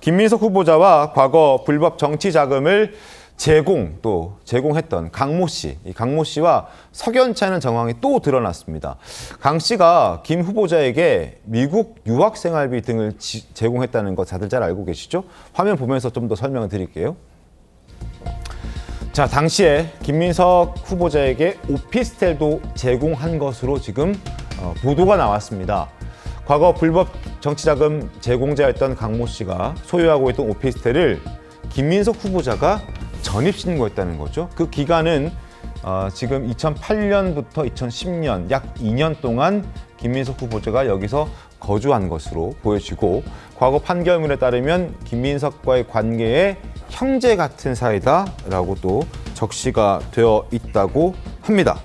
김민석 후보자와 과거 불법 정치 자금을 제공했던 강모 씨, 이 강모 씨와 석연치 않은 정황이 또 드러났습니다. 강 씨가 김 후보자에게 미국 유학 생활비 등을 제공했다는 거 다들 잘 알고 계시죠? 화면 보면서 좀 더 설명을 드릴게요. 자, 당시에 김민석 후보자에게 오피스텔도 제공한 것으로 지금 보도가 나왔습니다. 과거 불법 정치자금 제공자였던 강모 씨가 소유하고 있던 오피스텔을 김민석 후보자가 전입신고했다는 거죠. 그 기간은 지금 2008년부터 2010년 약 2년 동안 김민석 후보자가 여기서 거주한 것으로 보여지고 과거 판결문에 따르면 김민석과의 관계에 형제 같은 사이다라고 또 적시가 되어 있다고 합니다.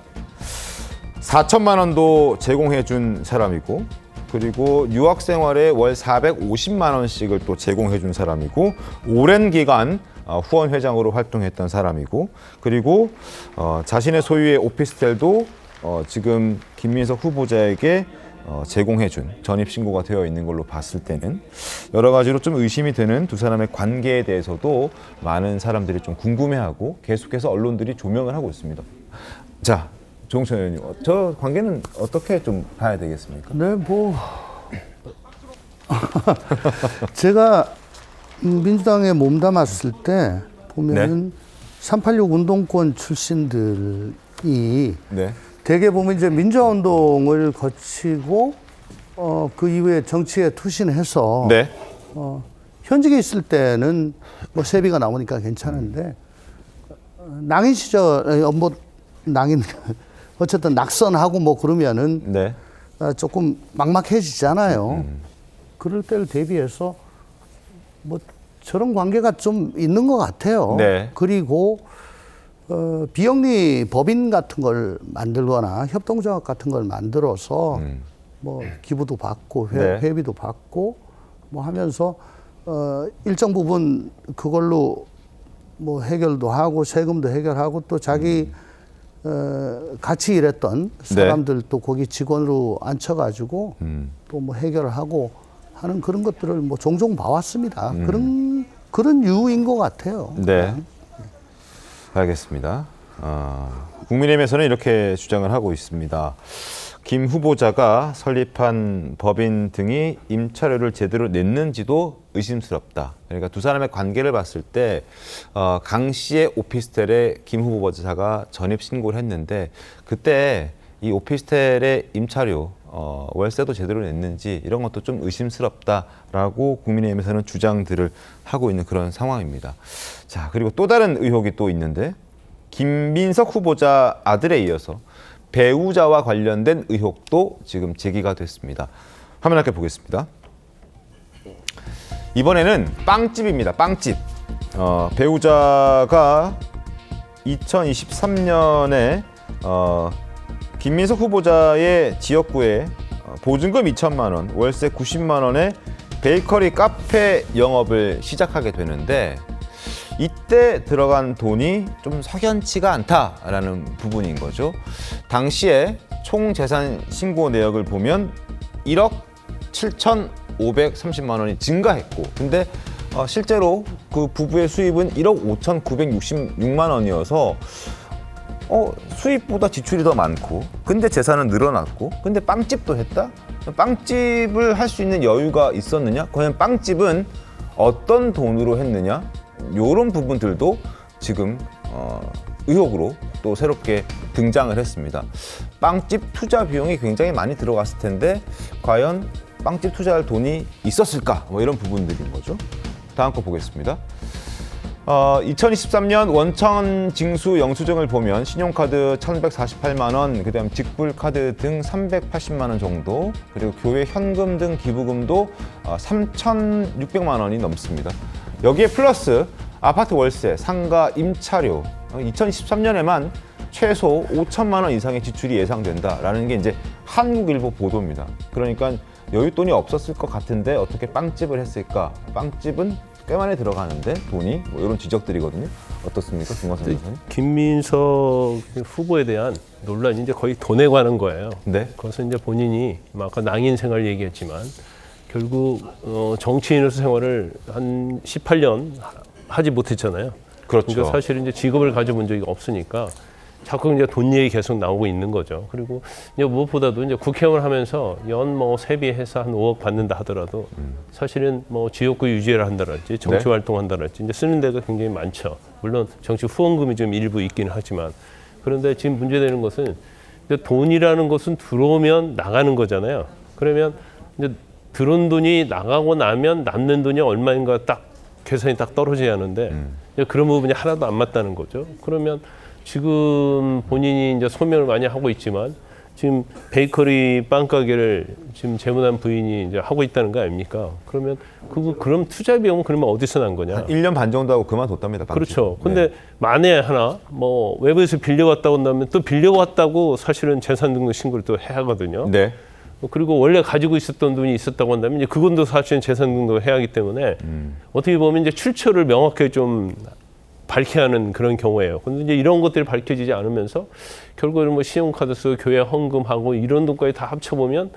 4천만 원도 제공해 준 사람이고 그리고 유학 생활에 월 450만 원씩을 또 제공해 준 사람이고 오랜 기간 후원 회장으로 활동했던 사람이고 그리고 자신의 소유의 오피스텔도 지금 김민석 후보자에게 제공해준 전입신고가 되어 있는 걸로 봤을 때는 여러 가지로 좀 의심이 되는 두 사람의 관계에 대해서도 많은 사람들이 좀 궁금해하고 계속해서 언론들이 조명을 하고 있습니다. 자, 조홍천 의원님, 저 관계는 어떻게 좀 봐야 되겠습니까? 네, 제가 민주당에 몸담았을 때 보면은 386 운동권 출신들이 네. 대개 보면 이제 민주화 운동을 거치고 그 이후에 정치에 투신해서 네. 현직에 있을 때는 뭐 세비가 나오니까 괜찮은데 낭인 시절 낭인 어쨌든 낙선하고 뭐 그러면은 네. 조금 막막해지잖아요. 그럴 때를 대비해서 뭐 저런 관계가 좀 있는 것 같아요. 네. 그리고 비영리 법인 같은 걸 만들거나 협동조합 같은 걸 만들어서 뭐 기부도 받고 네. 회비도 받고 뭐 하면서 일정 부분 그걸로 뭐 해결도 하고 세금도 해결하고 또 자기 같이 일했던 사람들 또 거기 직원으로 앉혀가지고 또 뭐 해결을 하고 하는 그런 것들을 뭐 종종 봐왔습니다. 그런 이유인 것 같아요. 네. 알겠습니다. 국민의힘에서는 이렇게 주장을 하고 있습니다. 김 후보자가 설립한 법인 등이 임차료를 제대로 냈는지도 의심스럽다. 그러니까 두 사람의 관계를 봤을 때 강 씨의 오피스텔에 김 후보자가 전입 신고를 했는데 그때 이 오피스텔의 임차료, 월세도 제대로 냈는지 이런 것도 좀 의심스럽다라고 국민의힘에서는 주장들을 하고 있는 그런 상황입니다. 자, 그리고 또 다른 의혹이 또 있는데 김민석 후보자 아들에 이어서 배우자와 관련된 의혹도 지금 제기가 됐습니다. 화면 함께 보겠습니다. 이번에는 빵집입니다. 빵집. 배우자가 2023년에 김민석 후보자의 지역구에 보증금 2천만 원, 월세 90만 원에 베이커리 카페 영업을 시작하게 되는데 이때 들어간 돈이 좀 석연치가 않다라는 부분인 거죠. 당시에 총 재산 신고 내역을 보면 1억 7,530만 원이 증가했고 근데 실제로 그 부부의 수입은 1억 5,966만 원이어서 수입보다 지출이 더 많고 근데 재산은 늘어났고 근데 빵집도 했다? 빵집을 할 수 있는 여유가 있었느냐? 과연 빵집은 어떤 돈으로 했느냐? 이런 부분들도 지금 의혹으로 또 새롭게 등장을 했습니다. 빵집 투자 비용이 굉장히 많이 들어갔을 텐데 과연 빵집 투자할 돈이 있었을까? 뭐 이런 부분들인 거죠. 다음 거 보겠습니다. 2023년 원천 징수 영수증을 보면 신용카드 1,148만 원, 그다음 직불카드 등 380만 원 정도, 그리고 교회 현금 등 기부금도 3,600만 원이 넘습니다. 여기에 플러스 아파트 월세, 상가, 임차료 2023년에만 최소 5천만 원 이상의 지출이 예상된다라는 게 이제 한국일보 보도입니다. 그러니까 여윳돈이 없었을 것 같은데 어떻게 빵집을 했을까? 빵집은 꽤 많이 들어가는데 돈이 뭐 이런 지적들이거든요. 어떻습니까, 김광석 변호사님? 김민석 후보에 대한 논란이 이제 거의 돈에 관한 거예요. 네. 그것은 이제 본인이 아까 낭인 생활 얘기했지만 결국 정치인으로서 생활을 한 18년 하지 못했잖아요. 그렇죠. 그러니까 사실 이제 직업을 가져본 적이 없으니까 자꾸 이제 돈 얘기 계속 나오고 있는 거죠. 그리고 이제 무엇보다도 이제 국회의원을 하면서 연 뭐 세비해서 한 5억 받는다 하더라도 사실은 뭐 지역구 유지를 한다랄지 정치 네. 활동한다랄지 이제 쓰는 데가 굉장히 많죠. 물론 정치 후원금이 좀 일부 있기는 하지만 그런데 지금 문제되는 것은 이제 돈이라는 것은 들어오면 나가는 거잖아요. 그러면 이제 들어온 돈이 나가고 나면 남는 돈이 얼마인가 딱 계산이 딱 떨어져야 하는데 이제 그런 부분이 하나도 안 맞다는 거죠. 그러면 지금 본인이 이제 소명을 많이 하고 있지만 지금 베이커리 빵 가게를 지금 재무난 부인이 이제 하고 있다는 거 아닙니까? 그러면 그럼 투자 비용은 그러면 어디서 난 거냐? 한 1년 반 정도 하고 그만뒀답니다. 방금. 그렇죠. 근데 만에 하나 뭐 외부에서 빌려왔다고 한다면 또 빌려왔다고 사실은 재산 등록 신고를 또 해야 하거든요. 네. 그리고 원래 가지고 있었던 돈이 있었다고 한다면 이제 그건도 사실은 재산 등록을 해야 하기 때문에 어떻게 보면 이제 출처를 명확하게 좀 밝혀야 하는 그런 경우예요. 근데 이제 이런 것들이 밝혀지지 않으면서 결국에는 뭐 신용카드 쓰고 교회 헌금하고 이런 돈까지 다 합쳐보면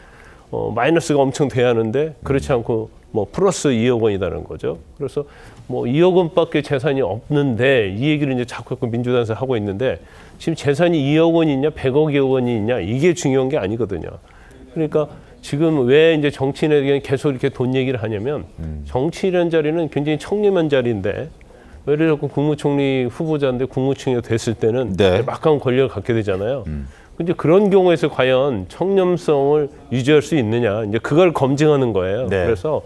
마이너스가 엄청 돼야 하는데 그렇지 않고 뭐 플러스 2억 원이라는 거죠. 그래서 뭐 2억 원밖에 재산이 없는데 이 얘기를 이제 자꾸 민주당에서 하고 있는데 지금 재산이 2억 원이 있냐 100억여 원이 있냐 이게 중요한 게 아니거든요. 그러니까 지금 왜 이제 정치인에게 계속 이렇게 돈 얘기를 하냐면 정치인이라는 자리는 굉장히 청렴한 자리인데 예를 들어 국무총리 후보자인데 국무총리가 됐을 때는 네. 막강한 권력을 갖게 되잖아요. 근데 그런 경우에서 과연 청렴성을 유지할 수 있느냐 이제 그걸 검증하는 거예요. 네. 그래서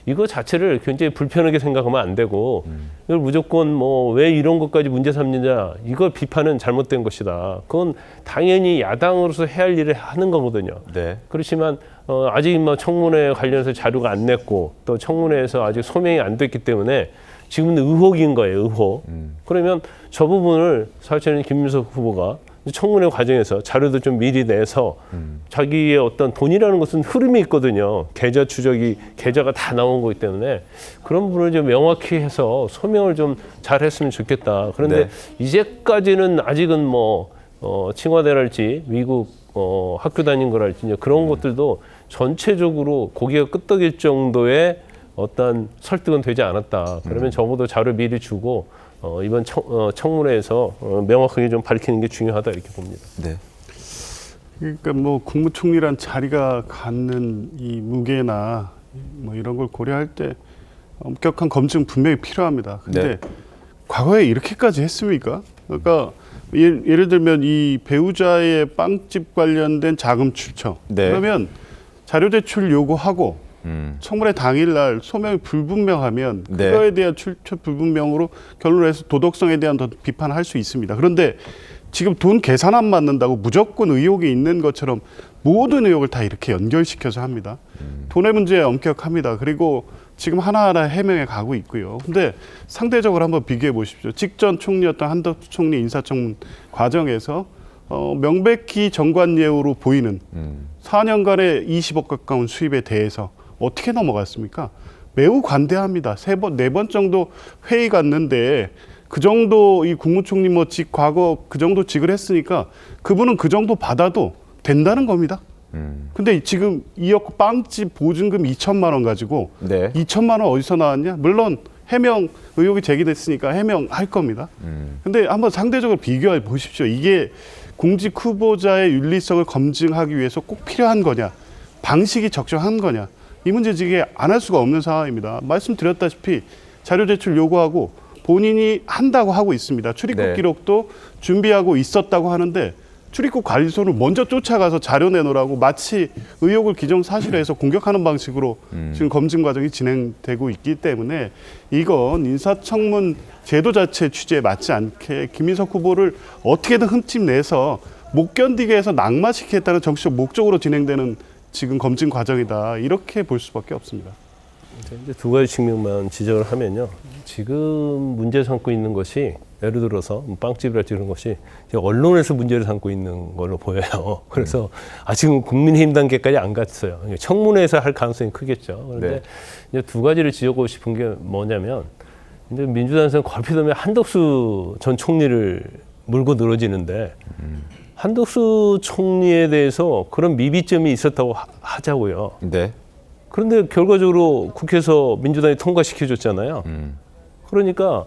이거 자체를 굉장히 불편하게 생각하면 안 되고 이걸 무조건 뭐 왜 이런 것까지 문제 삼느냐 이걸 비판은 잘못된 것이다. 그건 당연히 야당으로서 해야 할 일을 하는 거거든요. 네. 그렇지만 아직 뭐 청문회 관련해서 자료가 안 냈고 또 청문회에서 아직 소명이 안 됐기 때문에 지금은 의혹인 거예요, 의혹. 그러면 저 부분을 사실은 김민석 후보가 청문회 과정에서 자료도 좀 미리 내서 자기의 어떤 돈이라는 것은 흐름이 있거든요. 계좌 추적이 계좌가 다 나온 거기 때문에 그런 부분을 좀 명확히 해서 소명을 좀 잘했으면 좋겠다. 그런데 네. 이제까지는 아직은 뭐 칭화대랄지 미국 학교 다닌 거랄지 이제 그런 것들도 전체적으로 고개가 끄덕일 정도의 어떤 설득은 되지 않았다. 그러면 적어도 자료 미리 주고 이번 청문회에서 명확하게 좀 밝히는 게 중요하다 이렇게 봅니다. 네. 그러니까 뭐 국무총리란 자리가 갖는 이 무게나 뭐 이런 걸 고려할 때 엄격한 검증 분명히 필요합니다. 근데 네. 과거에 이렇게까지 했습니까? 그러니까 예를 들면 이 배우자의 빵집 관련된 자금 출처. 네. 그러면 자료 제출 요구하고 청문회 당일날 소명이 불분명하면 네. 그거에 대한 출처 불분명으로 결론을 해서 도덕성에 대한 더 비판을 할 수 있습니다. 그런데 지금 돈 계산 안 맞는다고 무조건 의혹이 있는 것처럼 모든 의혹을 다 이렇게 연결시켜서 합니다. 돈의 문제에 엄격합니다. 그리고 지금 하나하나 해명해 가고 있고요. 근데 상대적으로 한번 비교해 보십시오. 직전 총리였던 한덕수 총리 인사청문 과정에서 명백히 정관예우로 보이는 4년간의 20억 가까운 수입에 대해서 어떻게 넘어갔습니까? 매우 관대합니다. 3번, 4번 정도 회의 갔는데 그 정도 이 국무총리 뭐 과거 그 정도 직을 했으니까 그분은 그 정도 받아도 된다는 겁니다. 근데 지금 2억 빵집 보증금 2천만 원 가지고 네. 2천만 원 어디서 나왔냐? 물론 해명 의혹이 제기됐으니까 해명할 겁니다. 근데 한번 상대적으로 비교해 보십시오. 이게 공직 후보자의 윤리성을 검증하기 위해서 꼭 필요한 거냐? 방식이 적정한 거냐? 이 문제 지금 안 할 수가 없는 상황입니다. 말씀드렸다시피 자료 제출 요구하고 본인이 한다고 하고 있습니다. 출입국 네. 기록도 준비하고 있었다고 하는데 출입국 관리소를 먼저 쫓아가서 자료 내놓으라고 마치 의혹을 기정사실화해서 공격하는 방식으로 지금 검증 과정이 진행되고 있기 때문에 이건 인사청문 제도 자체 취지에 맞지 않게 김인석 후보를 어떻게든 흠집내서 못 견디게 해서 낙마시키겠다는 정치적 목적으로 진행되는 지금 검증 과정이다. 이렇게 볼 수밖에 없습니다. 이제 두 가지 측면만 지적을 하면요. 지금 문제 삼고 있는 것이 예를 들어서 빵집이랄지 이런 것이 언론에서 문제를 삼고 있는 걸로 보여요. 그래서 아직은 국민의힘 단계까지 안 갔어요. 청문회에서 할 가능성이 크겠죠. 그런데 네. 이제 두 가지를 지적하고 싶은 게 뭐냐면 이제 민주당에서는 걸핏하면 한덕수 전 총리를 물고 늘어지는데 한덕수 총리에 대해서 그런 미비점이 있었다고 하자고요. 네. 그런데 결과적으로 국회에서 민주당이 통과시켜줬잖아요. 그러니까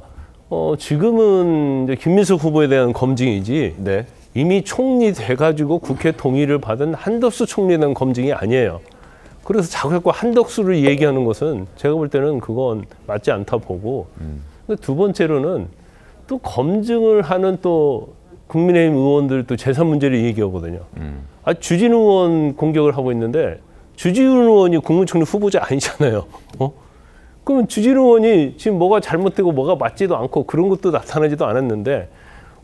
지금은 이제 김민석 후보에 대한 검증이지 네. 이미 총리 돼가지고 국회 동의를 받은 한덕수 총리에 대한 검증이 아니에요. 그래서 자꾸 한덕수를 얘기하는 것은 제가 볼 때는 그건 맞지 않다 보고 근데 두 번째로는 또 검증을 하는 또 국민의힘 의원들도 재산 문제를 얘기하거든요. 주진우 의원 공격을 하고 있는데 주진우 의원이 국무총리 후보자 아니잖아요. 그러면 주진우 의원이 지금 뭐가 잘못되고 뭐가 맞지도 않고 그런 것도 나타나지도 않았는데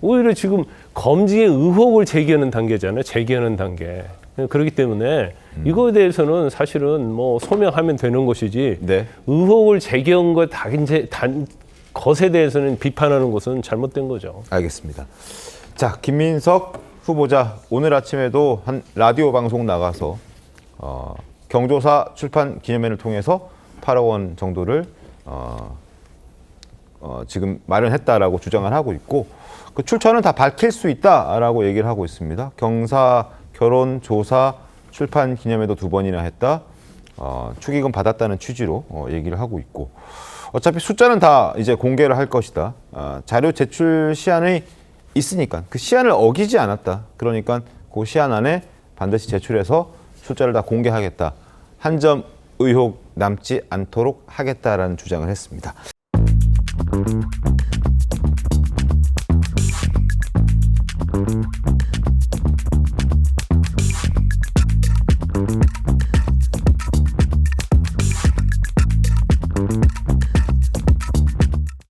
오히려 지금 검증의 의혹을 제기하는 단계잖아요. 제기하는 단계. 그렇기 때문에 이거에 대해서는 사실은 뭐 소명하면 되는 것이지 네. 의혹을 제기한 것에 대해서는 비판하는 것은 잘못된 거죠. 알겠습니다. 자, 김민석 후보자 오늘 아침에도 한 라디오 방송 나가서 경조사 출판 기념회를 통해서 8억 원 정도를 지금 마련했다라고 주장을 하고 있고 그 출처는 다 밝힐 수 있다라고 얘기를 하고 있습니다. 경사, 결혼, 조사, 출판 기념회도 2번이나 했다. 축의금 받았다는 취지로 얘기를 하고 있고 어차피 숫자는 다 이제 공개를 할 것이다. 자료 제출 시한이 있으니까 그 시한을 어기지 않았다. 그러니까 그 시한 안에 반드시 제출해서 숫자를 다 공개하겠다. 한 점 의혹 남지 않도록 하겠다라는 주장을 했습니다.